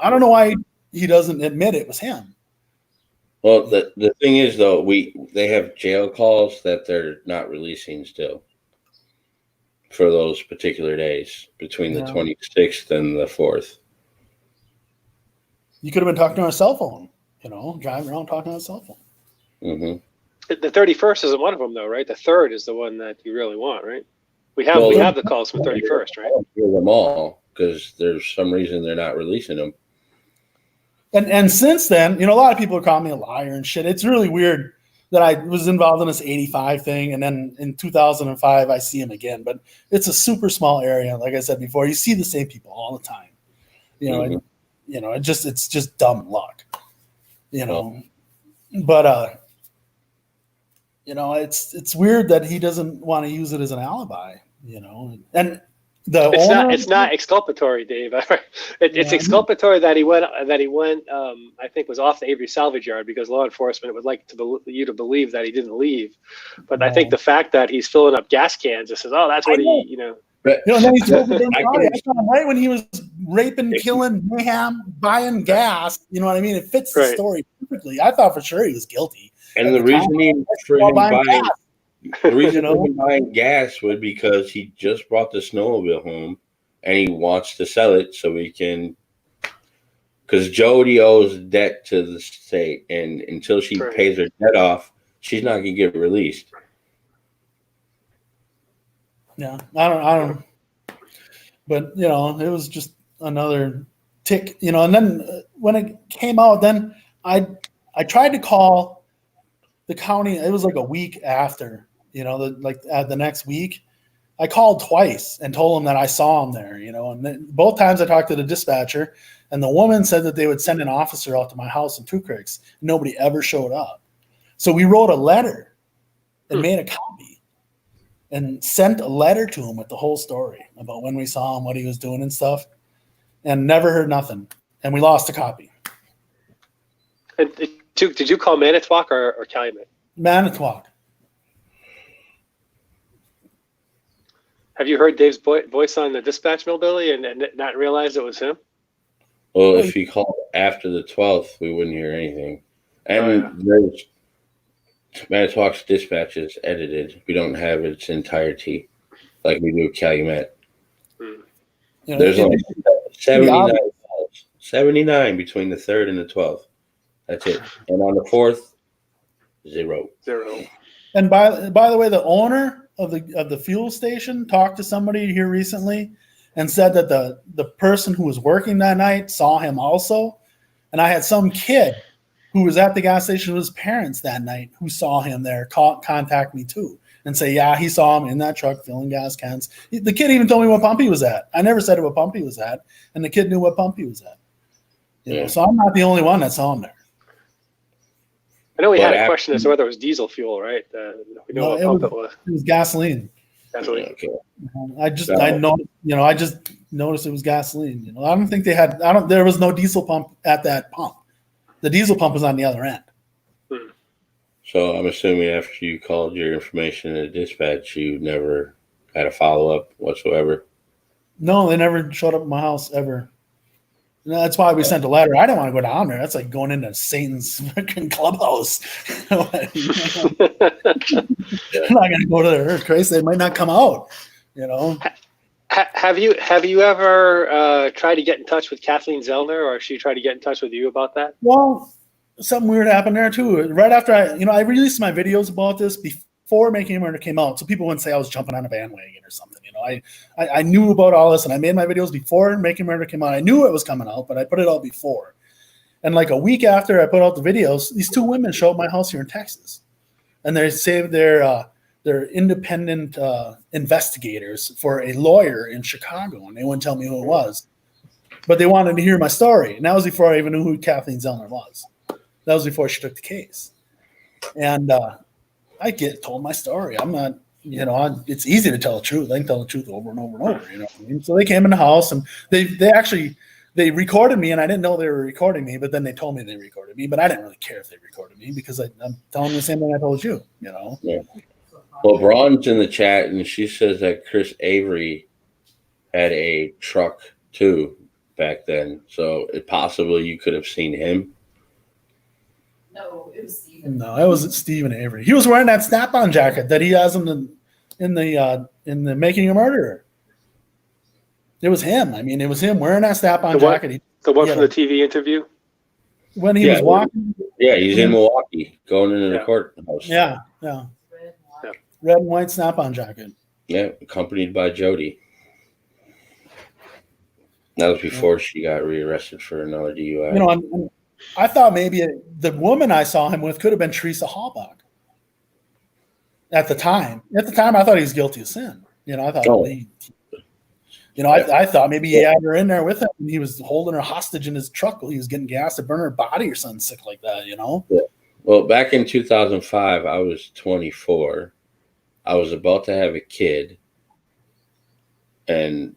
I don't know why he doesn't admit it was him. Well, the thing is, though, they have jail calls that they're not releasing still for those particular days between the 26th and the 4th. You could have been talking on a cell phone, driving around talking on a cell phone. Mm-hmm. The 31st isn't one of them, though, right? The 3rd is the one that you really want, right? We have the calls from 31st, right? Hear them all because there's some reason they're not releasing them. And since then, a lot of people are calling me a liar and shit. It's really weird that I was involved in this 85 thing, and then in 2005 I see him again. But it's a super small area, like I said before. You see the same people all the time. It's just dumb luck. But it's weird that he doesn't want to use it as an alibi, and it's not exculpatory, Dave. It's exculpatory that he went. I think was off the Avery Salvage Yard because law enforcement would like you to believe that he didn't leave. But I think the fact that he's filling up gas cans just says, "Oh, that's what he." And then he told right when he was raping, killing, mayhem, buying gas. You know what I mean? It fits the story perfectly. I thought for sure he was guilty. And the reason he buying gas was because he just brought the snowmobile home and he wants to sell it so he can, because Jody owes debt to the state, and until she pays her debt off, she's not gonna get released. Yeah, I don't. But it was just another tick, And then when it came out, then I tried to call the county. It was like a week after, the next week. I called twice and told them that I saw him there, And then both times I talked to the dispatcher, and the woman said that they would send an officer out to my house in Two Creeks. Nobody ever showed up. So we wrote a letter and made a copy and sent a letter to him with the whole story about when we saw him, what he was doing and stuff, and never heard nothing. And we lost a copy. Did you call Manitowoc or Calumet? Manitowoc. Have you heard Dave's voice on the dispatch mill, Billy, and not realized it was him? Well, if he called after the 12th, we wouldn't hear anything. And there's Manitowoc's dispatch is edited. We don't have its entirety like we do Calumet. There's only 79 calls. 79 between the 3rd and the 12th. That's it. And on the 4th, 0. And by the way, the owner of the fuel station talked to somebody here recently and said that the person who was working that night saw him also. And I had some kid who was at the gas station with his parents that night who saw him there contact me too and say, yeah, he saw him in that truck filling gas cans. The kid even told me what pump he was at. I never said what pump he was at, and the kid knew what pump he was at. You know, so I'm not the only one that saw him there. I know we had a question as to whether it was diesel fuel, right? We know what pump it was. It was gasoline. Gasoline. Okay. I just noticed it was gasoline. You know, I don't think they had. There was no diesel pump at that pump. The diesel pump was on the other end. So I'm assuming after you called your information to dispatch, you never had a follow-up whatsoever? No, they never showed up at my house ever. And that's why we sent a letter. I didn't want to go down there. That's like going into Satan's fucking clubhouse. I'm not going to go to their Christ. They might not come out. You know. Have you ever tried to get in touch with Kathleen Zellner, or she tried to get in touch with you about that? Well, something weird happened there too. Right after I released my videos about this before Making a Murder came out, so people wouldn't say I was jumping on a bandwagon or something. You know, I knew about all this, and I made my videos before Making a Murder came out. I knew it was coming out, but I put it out before. And like a week after I put out the videos, these two women show up at my house here in Texas, and they say they're independent investigators for a lawyer in Chicago, and they wouldn't tell me who it was, but they wanted to hear my story. And that was before I even knew who Kathleen Zellner was. That was before she took the case. And I told my story. I'm not, it's easy to tell the truth. I can tell the truth over and over and over. You know what I mean? So they came in the house, and they recorded me, and I didn't know they were recording me, but then they told me they recorded me, but I didn't really care if they recorded me because I'm telling them the same thing I told you, you know? Yeah. Well, Braun's in the chat, and she says that Chris Avery had a truck too back then. So possibly you could have seen him. No, it was Steven. No, it was Stephen Avery. He was wearing that Snap-on jacket that he has in the Making a Murderer. It was him. I mean, it was him wearing that Snap-on jacket. The one from the TV interview? When he was walking. Yeah, he's in Milwaukee going into the courthouse. Yeah. Red and white Snap-on jacket. Yeah, accompanied by Jody. That was before she got rearrested for another DUI. You know, I thought maybe the woman I saw him with could have been Teresa Halbach. At the time, I thought he was guilty of sin. You know, I thought I thought maybe he had her in there with him, and he was holding her hostage in his truck while he was getting gas to burn her body or something sick like that. You know. Yeah. Well, back in 2005, I was 24. I was about to have a kid, and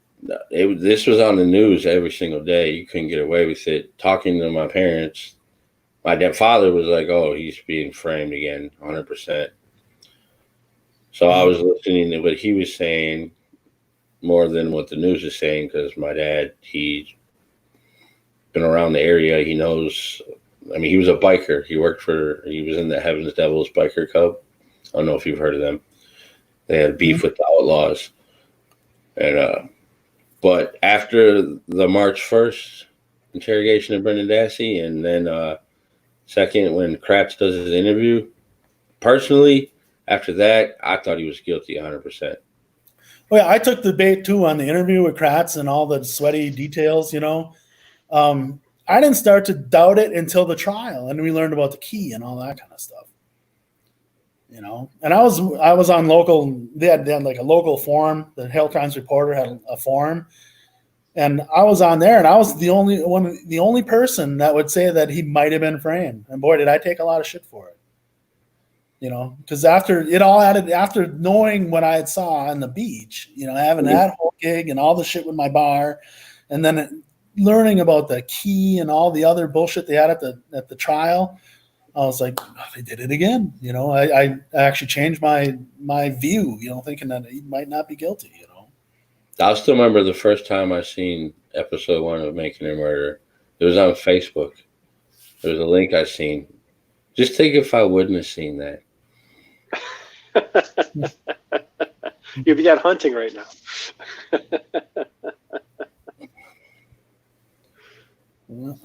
this was on the news every single day. You couldn't get away with it. Talking to my parents, my father was like, "Oh, he's being framed again, 100%." So I was listening to what he was saying more than what the news is saying, because my dad, he's been around the area. He knows. I mean, he was a biker. He was in the Heaven's Devils biker club. I don't know if you've heard of them. They had beef with the Outlaws. And but after the March 1st interrogation of Brendan Dassey, and then second when Kratz does his interview, personally, after that, I thought he was guilty 100%. Well, yeah, I took the bait too on the interview with Kratz and all the sweaty details, you know. I didn't start to doubt it until the trial, and we learned about the key and all that kind of stuff. You know, and I was on local. They had like a local forum. The Hale Times Reporter had a forum, and I was on there, and I was the only person that would say that he might have been framed. And boy, did I take a lot of shit for it. You know, because after knowing what I had saw on the beach, you know, having that whole gig and all the shit with my bar, and then learning about the key and all the other bullshit they had at the trial. I was like, oh, they did it again. You know, I actually changed my view, you know, thinking that he might not be guilty, you know. I still remember the first time I seen episode 1 of Making a Murder. It was on Facebook. There was a link I seen. Just think if I wouldn't have seen that. You'd be out hunting right now.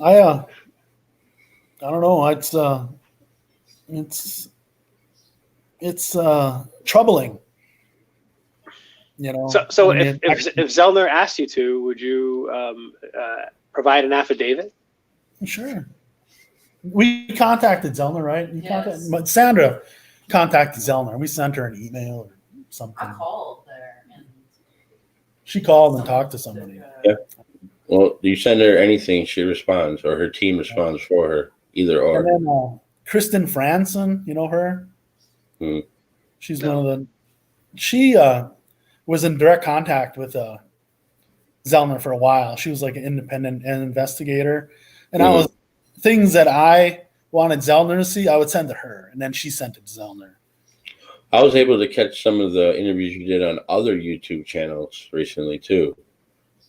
I don't know. It's troubling. You know. So I mean, if Zellner asked you to, would you provide an affidavit? sure. We contacted Zellner, right? Yes. But Sandra contacted Zellner. We sent her an email or something. I called there and. She called and talked to somebody. Yeah. Well, do you send her anything, she responds, or her team responds for her, either or. And then Kristen Franson, you know her? Hmm. She's one of the. She was in direct contact with Zellner for a while. She was like an independent investigator, and I was things that I wanted Zellner to see, I would send to her, and then she sent it to Zellner. I was able to catch some of the interviews you did on other YouTube channels recently too,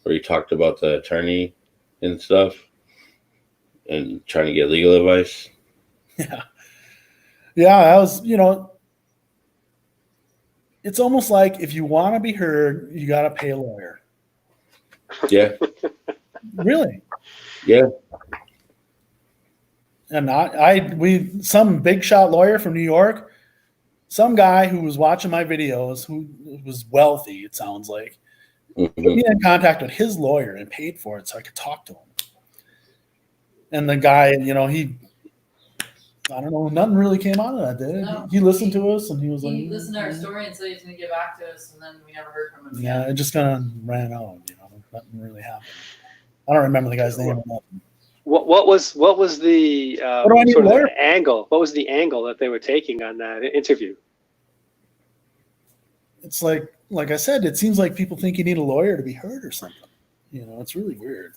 where you talked about the attorney and stuff and trying to get legal advice. Yeah, I was, it's almost like if you want to be heard, you got to pay a lawyer. Yeah. Really? Yeah. And some big shot lawyer from New York, some guy who was watching my videos, who was wealthy, it sounds like, put me in contact with his lawyer and paid for it so I could talk to him. And the guy, I don't know, nothing really came out of that, did it? No. He listened to us and he was like, He listened to our story and said he's going to get back to us, and then we never heard from him again. yeah, it just kind of ran out, nothing really happened. I don't remember the guy's name or nothing. What was the What do I need sort a of lawyer? the angle? What was the angle that they were taking on that interview? It's like I said, it seems like people think you need a lawyer to be heard or something. It's really weird.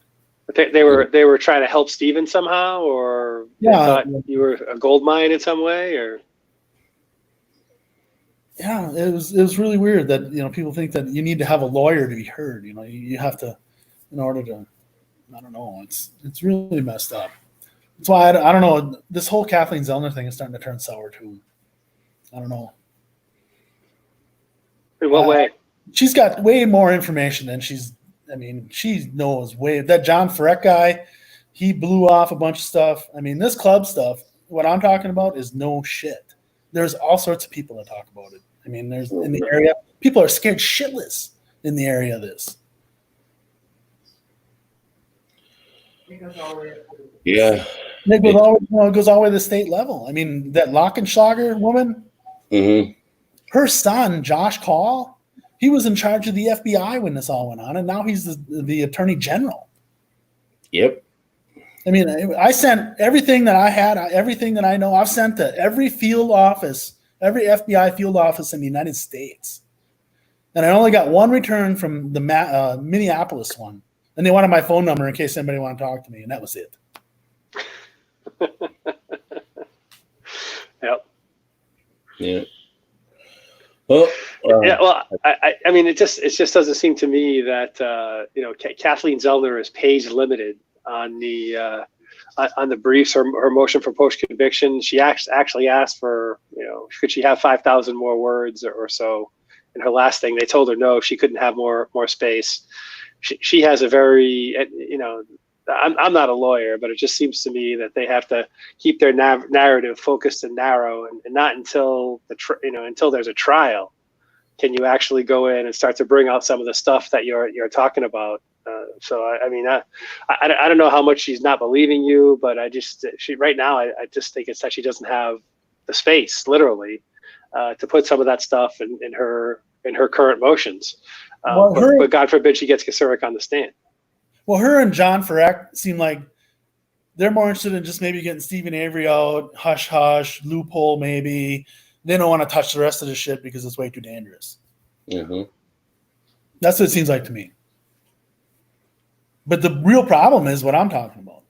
They were trying to help Steven somehow, or they Yeah. thought you were a gold mine in some way, or Yeah, it was really weird that people think that you need to have a lawyer to be heard. You have to, in order to, I don't know. It's really messed up. That's why I don't know. This whole Kathleen Zellner thing is starting to turn sour too. I don't know. in what way? She's got way more information than she knows way. That John Freck guy, he blew off a bunch of stuff. This club stuff, what I'm talking about is no shit. There's all sorts of people that talk about it. There's in the area, people are scared shitless in the area of this. Yeah. It goes all the way to the state level. That Lockenschlager woman, her son, Josh Call, he was in charge of the FBI when this all went on, and now he's the attorney general. Yep. I sent everything that I had, everything that I know, I've sent to every field office, every FBI field office in the United States. And I only got one return from the Minneapolis one. And they wanted my phone number in case anybody wanted to talk to me, and that was it. Yep. Yeah. Well, Yeah. Well, it just doesn't seem to me that Kathleen Zellner is page limited on the briefs. Her motion for post conviction. She actually asked for could she have 5,000 more words or so. In her last thing, they told her no, she couldn't have more space. She has a very I'm not a lawyer, but it just seems to me that they have to keep their narrative focused and narrow, and not until until there's a trial can you actually go in and start to bring out some of the stuff that you're talking about. I don't know how much she's not believing you, but right now I just think it's that she doesn't have the space, literally, to put some of that stuff in her current motions. But God forbid she gets Kasurek on the stand. Well, her and John Freck seem like they're more interested in just maybe getting Stephen Avery out, hush hush, loophole maybe. They don't want to touch the rest of the shit because it's way too dangerous. Mm-hmm. That's what it seems like to me. But the real problem is what I'm talking about.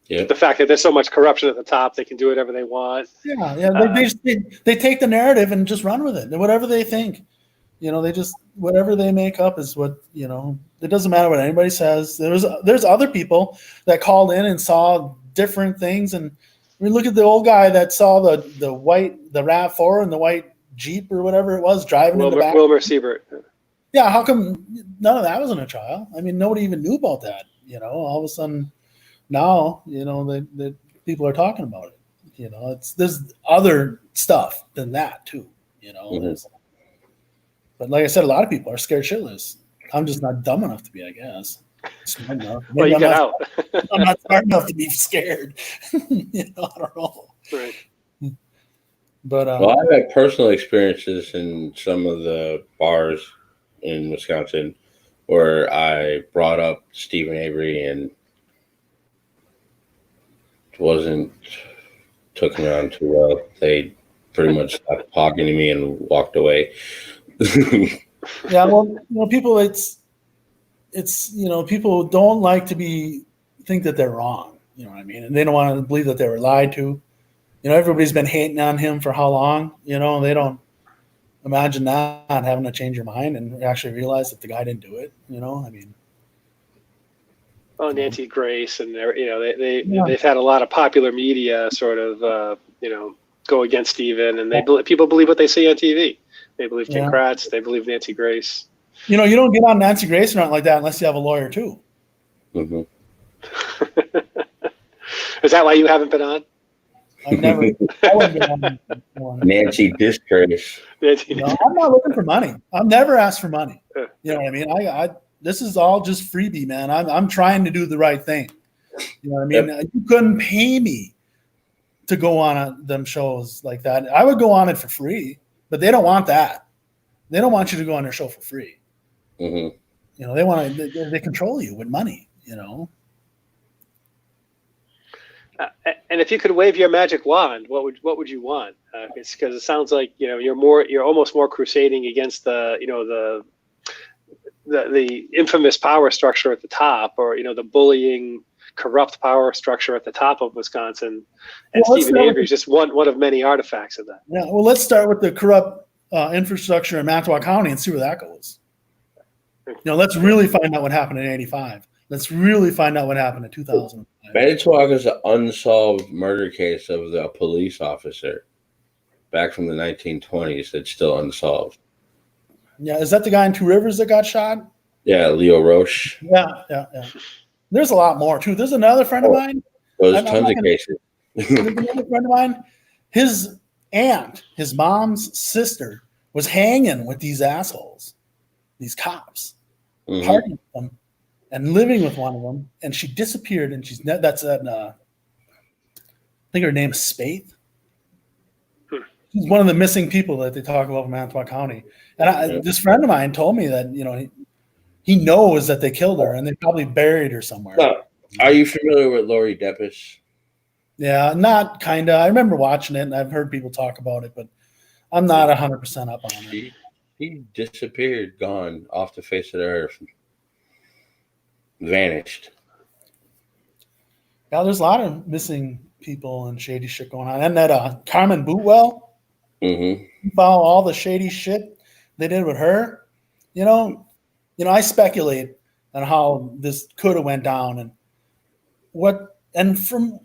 Yeah. The fact that there's so much corruption at the top, they can do whatever they want. Yeah. They take the narrative and just run with it. Whatever they think, whatever they make up is what, it doesn't matter what anybody says. There's other people that called in and saw different things. And look at the old guy that saw the RAV4 and the white Jeep or whatever it was driving in the back. Wilmer Siebert. Yeah, how come none of that was in a trial? Nobody even knew about that. all of a sudden now, the people are talking about it. There's other stuff than that too. But like I said, a lot of people are scared shitless. I'm just not dumb enough to be, I guess. Smart enough. Well, you I'm got not, out. I'm not smart enough to be scared. I don't know. Right. But Well, I've had personal experiences in some of the bars in Wisconsin where I brought up Stephen Avery and wasn't taken on too well. They pretty much stopped talking to me and walked away. yeah, well, people, it's people don't like to think that they're wrong. You know what I mean? And they don't want to believe that they were lied to. Everybody's been hating on him for how long? They don't imagine not having to change your mind and actually realize that the guy didn't do it. I mean. Oh, Nancy Grace, and they've had a lot of popular media sort of go against Stephen, and people believe what they see on TV. They believe Ken Kratz, they believe Nancy Grace. You don't get on Nancy Grace or nothing like that unless you have a lawyer too. Mm-hmm. Is that why you haven't been on? I wouldn't get on one. Nancy Disgrace. I'm not looking for money. I've never asked for money. You know what I mean? I this is all just freebie, man. I'm trying to do the right thing. You know what I mean? Yep. You couldn't pay me to go on them shows like that. I would go on it for free, but they don't want that. They don't want you to go on their show for free. Mm-hmm. They want to. They control you with money. And if you could wave your magic wand, what would you want? It's because it sounds like you're almost more crusading against the infamous power structure at the top, or the bullying, corrupt power structure at the top of Wisconsin. And Stephen Avery is just one of many artifacts of that. Yeah. Well, let's start with the corrupt infrastructure in Manitowoc County and see where that goes. Let's really find out what happened in '85. Let's really find out what happened in 2005. Manitowoc is an unsolved murder case of a police officer back from the 1920s that's still unsolved. Yeah, is that the guy in Two Rivers that got shot? Yeah, Leo Roche. Yeah. There's a lot more too. There's another friend of mine. There's tons of cases. There's another friend of mine. His aunt, his mom's sister, was hanging with these assholes, these cops, partying with them, and living with one of them. And she disappeared. And I think her name is Spaeth. She's one of the missing people that they talk about in Manitowoc County. And this friend of mine told me that he knows that they killed her and they probably buried her somewhere. Are you familiar with Lori Deppis? Yeah, not kind of. I remember watching it and I've heard people talk about it, but I'm not 100% up on it. He disappeared, gone off the face of the earth, vanished. Yeah, there's a lot of missing people and shady shit going on. And that Carmen Bootwell, follow all the shady shit they did with her. I speculate on how this could have went down and from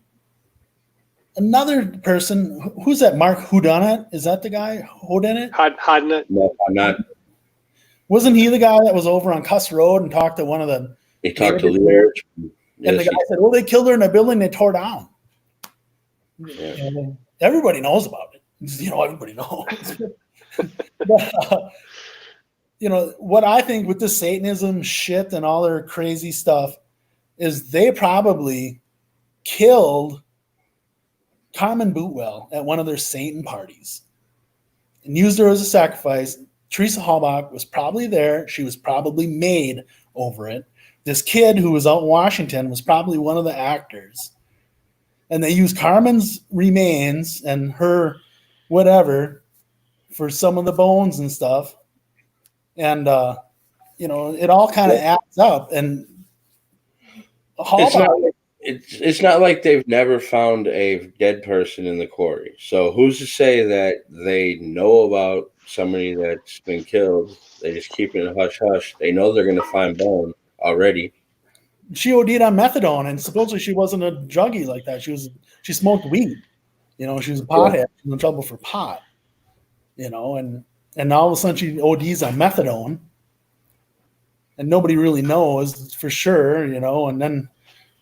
another person, who's that? Mark Whodunit? Is that the guy? Whodunit? Hodnett? No, I'm not. Wasn't he the guy that was over on Cuss Road and talked to one of the? He talked to Lear. And the guy said, "Well, they killed her in a building they tore down." Yeah. Everybody knows about it. Everybody knows. But, what I think with the Satanism shit and all their crazy stuff is they probably killed Carmen Bootwell at one of their Satan parties and used her as a sacrifice. Teresa Halbach was probably there. She was probably made over it. This kid who was out in Washington was probably one of the actors. And they used Carmen's remains and her whatever for some of the bones and stuff. And, it all kind of adds up. And it's not like they've never found a dead person in the quarry. So who's to say that they know about somebody that's been killed? They just keep it hush-hush. They know they're going to find bone already. She OD'd on methadone, and supposedly she wasn't a druggie like that. She smoked weed. She was a pothead. She was in trouble for pot. And all of a sudden she ODs on methadone. and nobody really knows for sure, you know. And then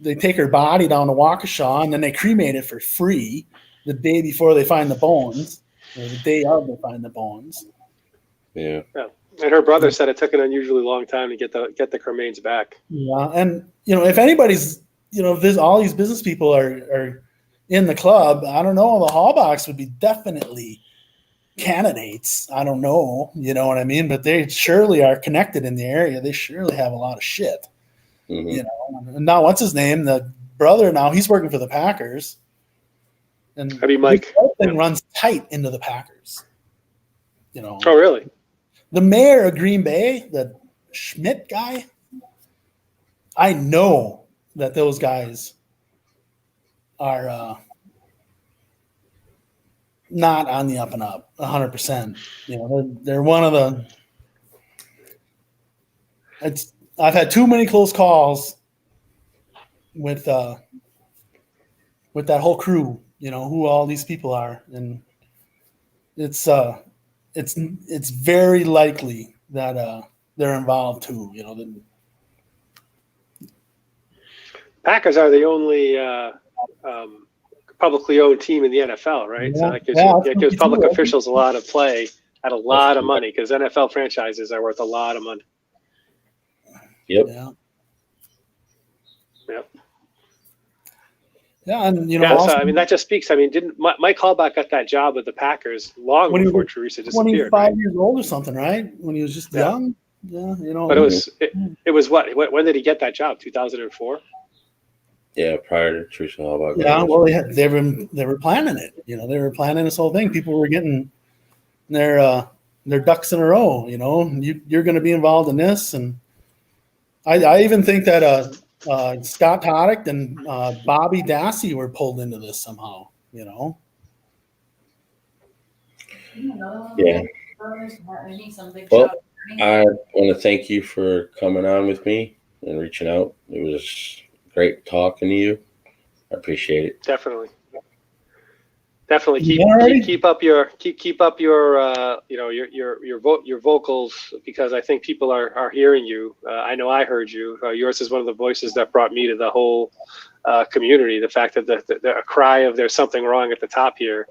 they take her body down to Waukesha, and then they cremate it for free the day before they find the bones, or the day of they find the bones. Yeah. And her brother said it took an unusually long time to get the cremains back. Yeah, and you know, if anybody's, you know, if all these business people are in the club, I don't know, the Halbachs would be definitely candidates. I don't know, you know what I mean? But they surely are connected in the area. They surely have a lot of shit. Mm-hmm. You know, and now what's his name? The brother now he's working for the Packers. And How do you, Mike? the thing runs tight into the Packers. You know. Oh, really? The mayor of Green Bay, the Schmidt guy, I know that those guys are not on the up and up 100%. You know, they're one of the. I've had too many close calls with that whole crew. You know who all these people are, and it's very likely that they're involved too. You know, Packers are the only publicly owned team in the NFL, right? Yeah. So that gives Yeah, public true. officials a lot of play at a lot of money, because NFL franchises are worth a lot of money. Yep. yeah. Yep. Yeah, and you know, Yeah, so also, I mean, that just speaks. I mean, didn't Mike Halbach got that job with the Packers long When he before was Teresa disappeared? 25 Right? years old or something, right? When he was just Yeah. young. Yeah, you know. But it was what? When did he get that job? 2004. Yeah, prior to Teresa Halbach. Yeah, well, they were planning it. You know, they were planning this whole thing. People were getting their ducks in a row. You know, you're going to be involved in this, and I even think that Scott Todick and Bobby Dassey were pulled into this somehow. You know. Yeah. Well, I want to thank you for coming on with me and reaching out. It was great talking to you. I appreciate it. Definitely keep up your your vocals, because I think people are hearing you. I know I heard you. Yours is one of the voices that brought me to the whole community. The fact that the cry of there's something wrong at the top here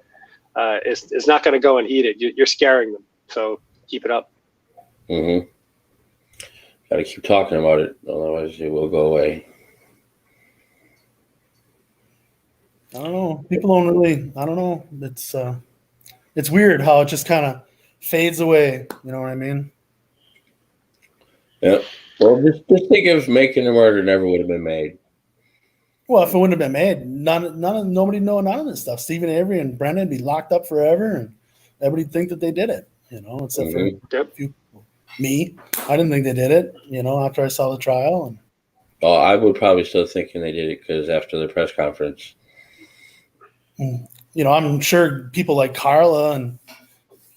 is not going to go unheeded. You're scaring them, so keep it up. Mm-hmm. Got to keep talking about it, otherwise it will go away. I don't know. People don't really. I don't know. It's weird how it just kind of fades away. You know what I mean? Yeah. Well, just think if Making the Murder never would have been made. Well, if it wouldn't have been made, nobody know none of this stuff. Stephen Avery and Brendan would be locked up forever, and everybody think that they did it. You know, except for a few people. Me. I didn't think they did it. You know, after I saw the trial, and I would probably still thinking they did it because after the press conference. You know, I'm sure people like Carla and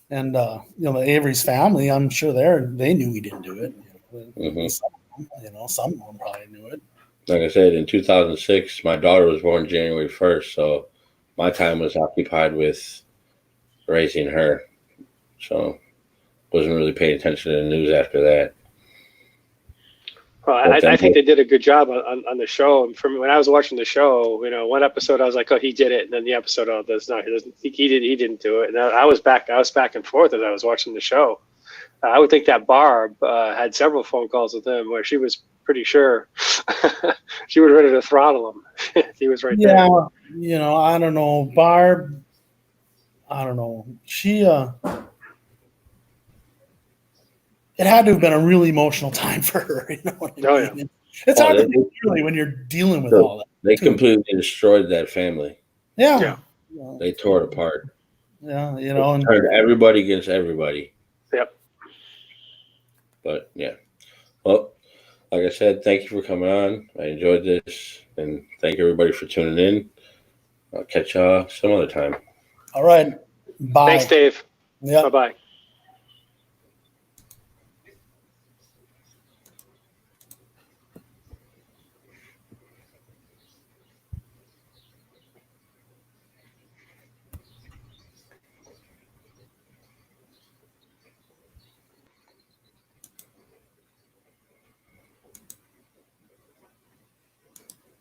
you know, the Avery's family, I'm sure they knew he didn't do it. Mm-hmm. Some of them probably knew it. Like I said, in 2006, my daughter was born January 1st, so my time was occupied with raising her. So wasn't really paying attention to the news after that. Well, I think they did a good job on the show. And from when I was watching the show, you know, one episode I was like, oh, he did it, and then the episode, oh, that's not, he didn't do it. And I was back and forth as I was watching the show. I would think that Barb had several phone calls with him where she was pretty sure she was ready to throttle him. He was right there. Yeah, you know, I don't know, Barb. I don't know. She it had to have been a really emotional time for her. You know what I mean? Yeah. It's hard to think really when you're dealing with all that. They completely destroyed that family. Yeah. They tore it apart. Yeah, you know, and turned everybody against everybody. Yep. But yeah. Well, like I said, thank you for coming on. I enjoyed this, and thank everybody for tuning in. I'll catch y'all some other time. all right. Bye. Thanks, Dave. Yeah. Bye-bye.